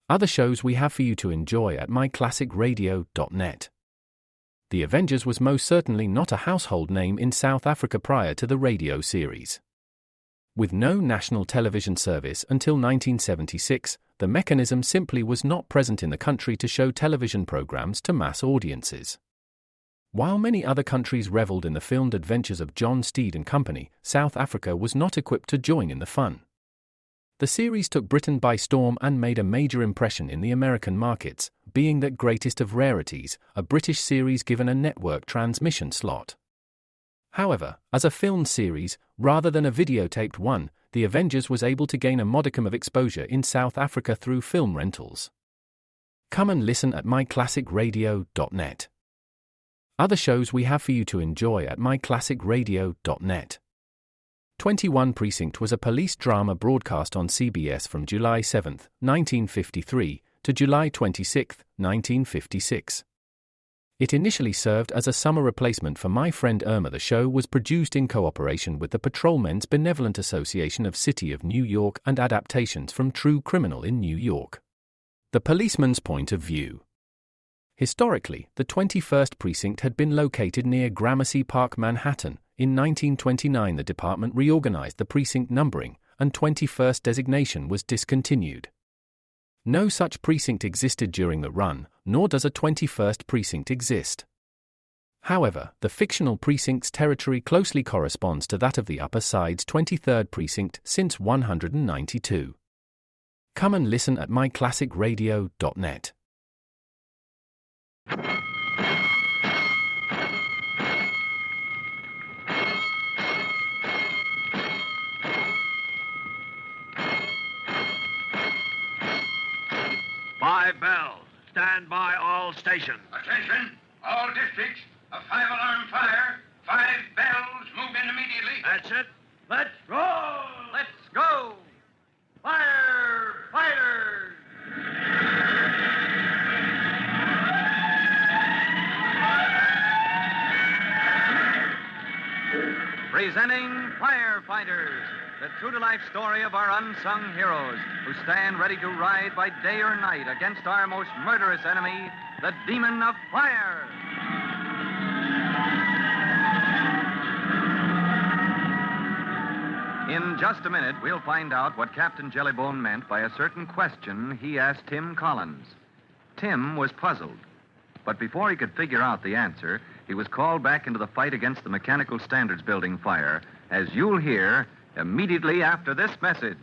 Other shows we have for you to enjoy at myclassicradio.net. The Avengers was most certainly not a household name in South Africa prior to the radio series. With no national television service until 1976, the mechanism simply was not present in the country to show television programs to mass audiences. While many other countries reveled in the filmed adventures of John Steed and company, South Africa was not equipped to join in the fun. The series took Britain by storm and made a major impression in the American markets, being that greatest of rarities, a British series given a network transmission slot. However, as a filmed series, rather than a videotaped one, The Avengers was able to gain a modicum of exposure in South Africa through film rentals. Come and listen at myclassicradio.net. Other shows we have for you to enjoy at myclassicradio.net. 21 Precinct was a police drama broadcast on CBS from July 7, 1953, to July 26, 1956. It initially served as a summer replacement for My Friend Irma. The show was produced in cooperation with the Patrolmen's Benevolent Association of City of New York and adaptations from True Criminal in New York. The Policeman's Point of View. Historically, the 21st Precinct had been located near Gramercy Park, Manhattan. In 1929, the department reorganized the precinct numbering, and 21st designation was discontinued. No such precinct existed during the run, nor does a 21st precinct exist. However, the fictional precinct's territory closely corresponds to that of the Upper Side's 23rd precinct since 192. Come and listen at myclassicradio.net. Five bells. Stand by all stations. Attention, all districts. A 5-alarm fire. 5 bells. Move in immediately. That's it. Let's roll. Let's go. Firefighters. Presenting Firefighters, the true-to-life story of our unsung heroes who stand ready to ride by day or night against our most murderous enemy, the demon of fire. In just a minute, we'll find out what Captain Jellybone meant by a certain question he asked Tim Collins. Tim was puzzled, but before he could figure out the answer, he was called back into the fight against the Mechanical Standards Building fire, as you'll hear immediately after this message.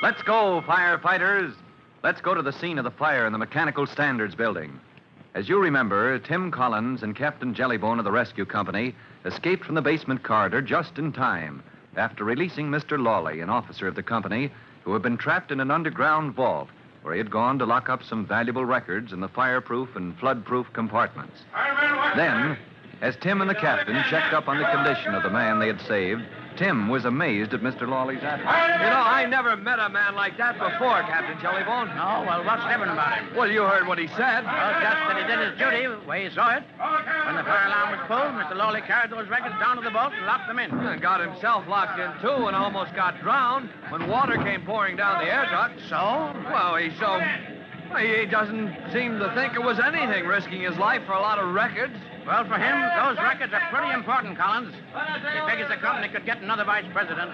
Let's go, firefighters. Let's go to the scene of the fire in the Mechanical Standards Building. As you remember, Tim Collins and Captain Jellybone of the Rescue Company escaped from the basement corridor just in time after releasing Mr. Lawley, an officer of the company, who had been trapped in an underground vault where he had gone to lock up some valuable records in the fireproof and flood-proof compartments. Then, as Tim and the captain checked up on the condition of the man they had saved, Tim was amazed at Mr. Lawley's attitude. You know, I never met a man like that before, Captain Jellybone. Oh, well, what's different about him? Well, you heard what he said. Well, just that he did his duty the way he saw it. When the fire alarm was pulled, Mr. Lawley carried those records down to the vault and locked them in. And got himself locked in, too, and almost got drowned when water came pouring down the air duct. So? Well, he doesn't seem to think it was anything, risking his life for a lot of records. Well, for him, those records are pretty important, Collins. He figures the company could get another vice president,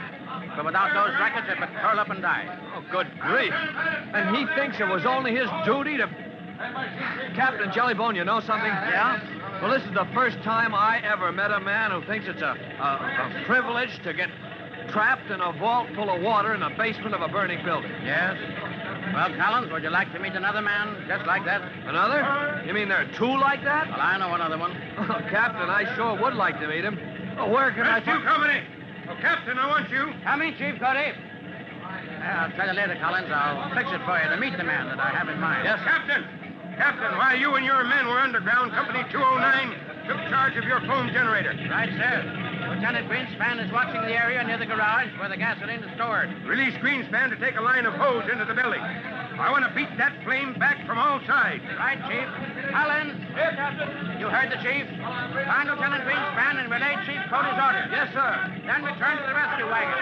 but without those records, it would curl up and die. Oh, good grief. And he thinks it was only his duty to... Captain Jellybone, you know something? Yeah? Well, this is the first time I ever met a man who thinks it's a privilege to get trapped in a vault full of water in the basement of a burning building. Yes? Well, Collins, would you like to meet another man just like that? Another? You mean there are two like that? Well, I know another one. Oh, Captain, I sure would like to meet him. Oh, where can I... Rescue Company. Oh, Captain, I want you. Come in, Chief Cody. I'll tell you later, Collins. I'll fix it for you to meet the man that I have in mind. Yes, Captain, while you and your men were underground, Company 209 took charge of your foam generator. Right, sir. Lieutenant Greenspan is watching the area near the garage where the gasoline is stored. Release Greenspan to take a line of hose into the building. I want to beat that flame back from all sides. Right, Chief. Collins. Here, Captain. You heard the Chief. Find Lieutenant Greenspan and relay Chief Cody's orders. Yes, sir. Then return to the rescue wagon.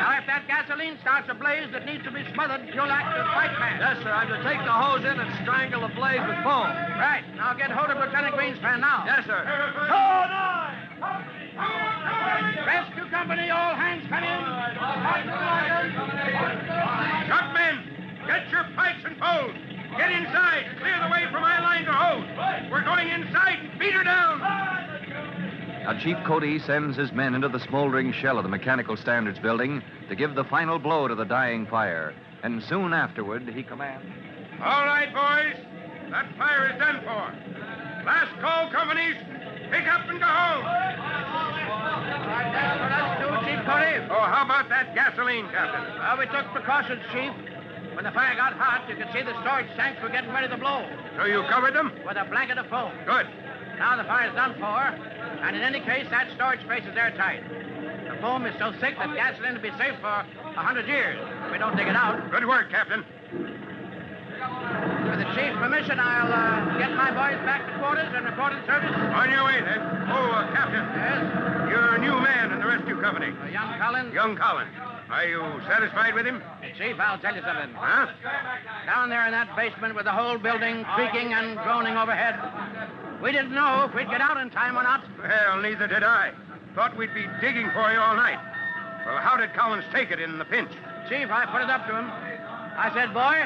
Now, if that gasoline starts a blaze that needs to be smothered, you'll act as fight man. Yes, sir. I'm to take the hose in and strangle the blaze with foam. Right. Now get hold of Lieutenant Greenspan now. Yes, sir. Rescue company, all hands come in. Shot men, get your pikes and poles. Get inside. Clear the way for my line to hose. We're going inside and beat her down. Now, Chief Cody sends his men into the smoldering shell of the Mechanical Standards building to give the final blow to the dying fire. And soon afterward, he commands... All right, boys. That fire is done for. Last call, companies. Pick up and go home. That's what us do, Chief Cody. Oh, how about that gasoline, Captain? Well, we took precautions, Chief. When the fire got hot, you could see the storage tanks were getting ready to blow So you covered them? with a blanket of foam. Good. Now the fire's done for, and in any case, that storage space is airtight. The foam is so thick that gasoline will be safe for 100 years if we don't dig it out. Good work, Captain. With the Chief's permission, I'll get my boys back to quarters and report in service. On your way, then. Oh, Captain. Yes? You're a new man in the rescue company. Young Collins? Young Collins. Are you satisfied with him? Chief, I'll tell you something. Huh? Down there in that basement with the whole building creaking and groaning overhead, we didn't know if we'd get out in time or not. Well, neither did I. Thought we'd be digging for you all night. Well, how did Collins take it in the pinch? Chief, I put it up to him. I said, boy,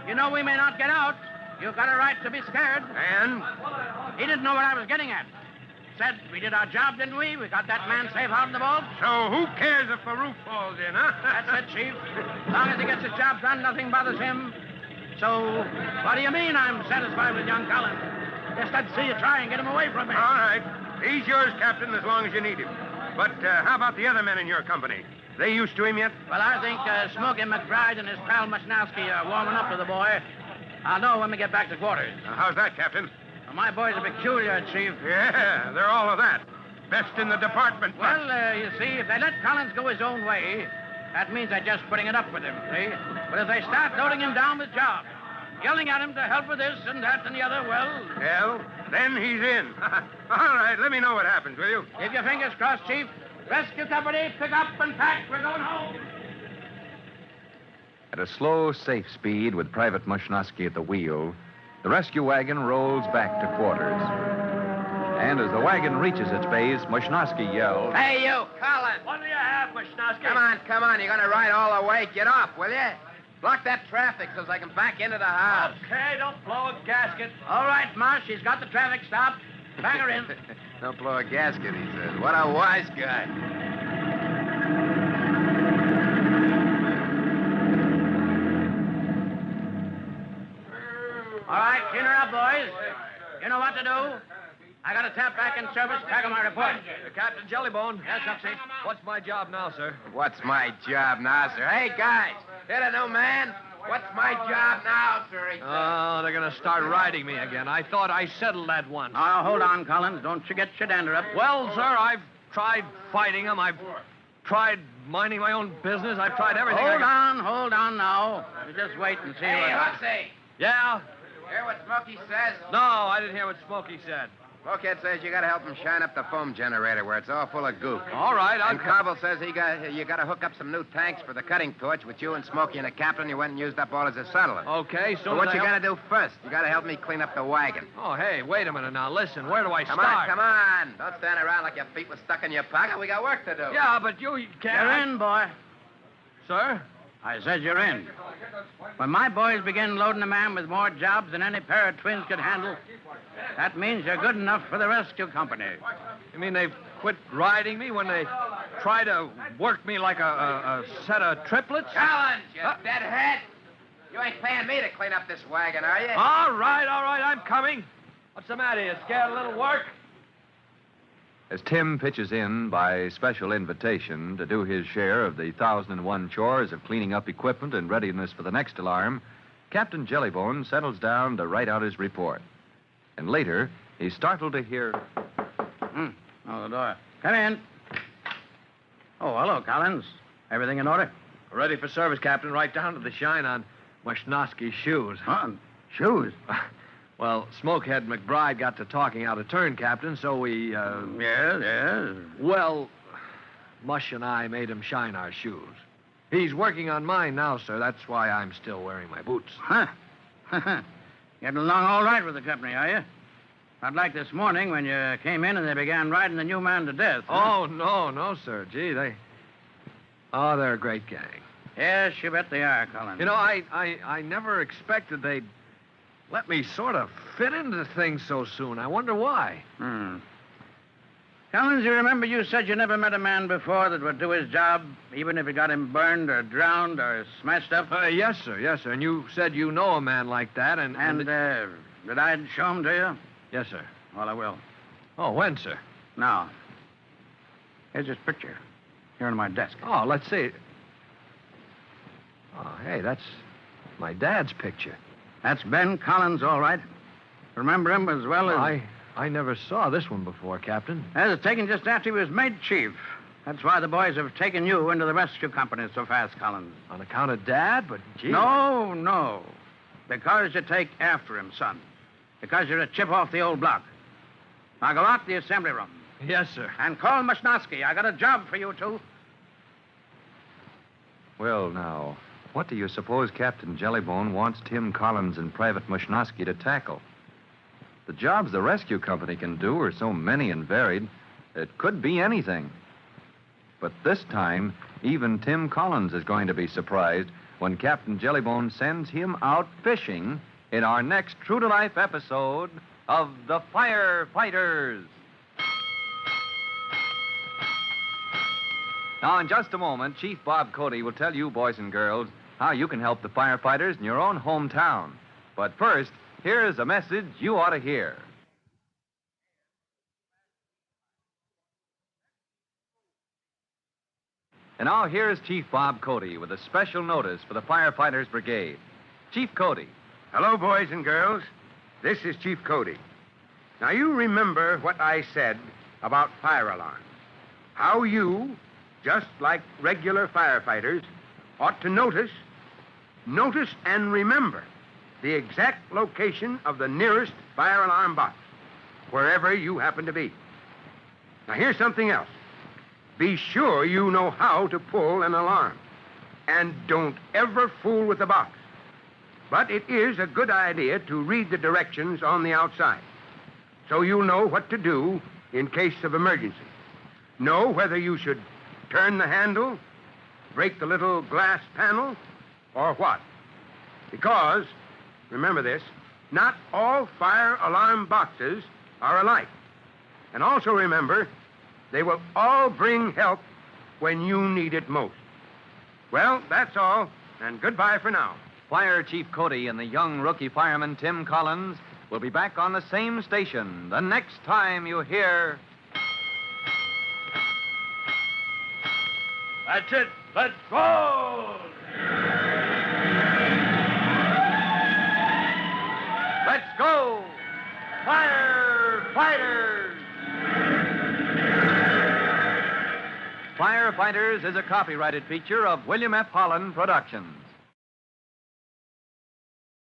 you know we may not get out. You've got a right to be scared. And? He didn't know what I was getting at. Said we did our job, didn't we? We got that man safe out in the vault. So who cares if the roof falls in, huh? That's it, Chief. As long as he gets his job done, nothing bothers him. So, what do you mean I'm satisfied with young Collins? Just let's see you try and get him away from me. All right. He's yours, Captain, as long as you need him. But how about the other men in your company? They used to him yet? Well, I think Smokey McBride and his pal Mushnowski are warming up to the boy. I'll know when we get back to quarters. How's that, Captain? Well, my boys are peculiar, Chief. Yeah, they're all of that. Best in the department. Well, you see, if they let Collins go his own way, that means they're just putting it up with him, see? But if they start loading him down with jobs, yelling at him to help with this and that and the other, well, then he's in. All right, let me know what happens, will you? keep your fingers crossed, Chief. Rescue company, pick up and pack. We're going home. At a slow, safe speed with Private Mushnowski at the wheel, the rescue wagon rolls back to quarters. And as the wagon reaches its base, Mushnowski yells, Hey, you, Collins. What do you have, Mushnowski? Come on. You're going to ride all the way. Get off, will you? Block that traffic so I can back into the house. Okay, don't blow a gasket. All right, Marsh, he's got the traffic stopped. Bang her in. Don't blow a gasket, he says. What a wise guy. All right, clean her up, boys. You know what to do. I got a tap back in service. Pack on my report. Captain Jellybone. Yes, Upsy. What's my job now, sir? What's my job now, sir? Hey, guys, hit a new man. What's my job now, sir? Oh, they're going to start riding me again. I thought I settled that once. Now, hold on, Collins. Don't you get your dander up. Well, sir, I've tried fighting them. I've tried minding my own business. I've tried everything. Hold on now. You just wait and see Hey, what... Huxley, Yeah? hear what Smokey says? No, I didn't hear what Smokey said. Smokey says you got to help him shine up the foam generator where it's all full of goop. All right, I'll... And Cobble says you got to hook up some new tanks for the cutting torch, which you and Smokey and the captain, you went and used up all as a settlement. Okay, So soon what as you I got to do first? You got to help me clean up the wagon. Oh, hey, wait a minute now. Listen, where do I Come start? on. Don't stand around like your feet were stuck in your pocket. We got work to do. Yeah, but you can't... You're in, boy. Sir? I said you're in. When my boys begin loading a man with more jobs than any pair of twins could handle, that means you're good enough for the rescue company. You mean they've quit riding me when they try to work me like a set of triplets? Collins, you deadhead. You ain't paying me to clean up this wagon, are you? All right, I'm coming. What's the matter? You scared a little work? as Tim pitches in by special invitation to do his share of the 1,001 chores of cleaning up equipment and readiness for the next alarm, Captain Jellybone settles down to write out his report. And later, he's startled to hear... Oh, the door. Come in. Oh, hello, Collins. Everything in order? Ready for service, Captain, right down to the shine on Mushnoski's shoes. Huh? Shoes? Well, Smokehead McBride got to talking out of turn, Captain, so we, Yes. Well, Mush and I made him shine our shoes. He's working on mine now, sir. That's why I'm still wearing my boots. Huh? Getting along all right with the company, are you? Not like this morning when you came in and they began riding the new man to death. Oh, no, sir. Gee, they're a great gang. Yes, you bet they are, Collins. You know, I never expected they'd let me sort of fit into things so soon. I wonder why. Collins, you remember you said you never met a man before that would do his job, even if it got him burned or drowned or smashed up? Yes, sir. And you said you know a man like that, and did I show him to you? Yes, sir. Well, I will. Oh, when, sir? Now, here's his picture here on my desk. Oh, let's see. Oh, hey, that's my dad's picture. That's Ben Collins, all right. Remember him as well as... I never saw this one before, Captain. That was taken just after he was made chief. That's why the boys have taken you into the rescue company so fast, Collins. On account of Dad? But, gee... No. Because you take after him, son. Because you're a chip off the old block. Now go out to the assembly room. Yes, sir. And call Mushnoski. I got a job for you two. Well, now, what do you suppose Captain Jellybone wants Tim Collins and Private Mushnoski to tackle? The jobs the rescue company can do are so many and varied, it could be anything. But this time, even Tim Collins is going to be surprised when Captain Jellybone sends him out fishing in our next true-to-life episode of The Firefighters. Now, in just a moment, Chief Bob Cody will tell you, boys and girls, how you can help the firefighters in your own hometown. But first, here's a message you ought to hear. And now here's Chief Bob Cody with a special notice for the Firefighters Brigade. Chief Cody. Hello, boys and girls. This is Chief Cody. Now, you remember what I said about fire alarms. How you, just like regular firefighters, ought to notice and remember the exact location of the nearest fire alarm box, wherever you happen to be. Now, here's something else. Be sure you know how to pull an alarm. And don't ever fool with the box. But it is a good idea to read the directions on the outside, so you'll know what to do in case of emergency. Know whether you should turn the handle, break the little glass panel, or what. Because, remember this, not all fire alarm boxes are alike. And also remember, they will all bring help when you need it most. Well, that's all, and goodbye for now. Fire Chief Cody and the young rookie fireman Tim Collins will be back on the same station the next time you hear... That's it. Let's go! Let's go! Firefighters! Firefighters is a copyrighted feature of William F. Holland Productions.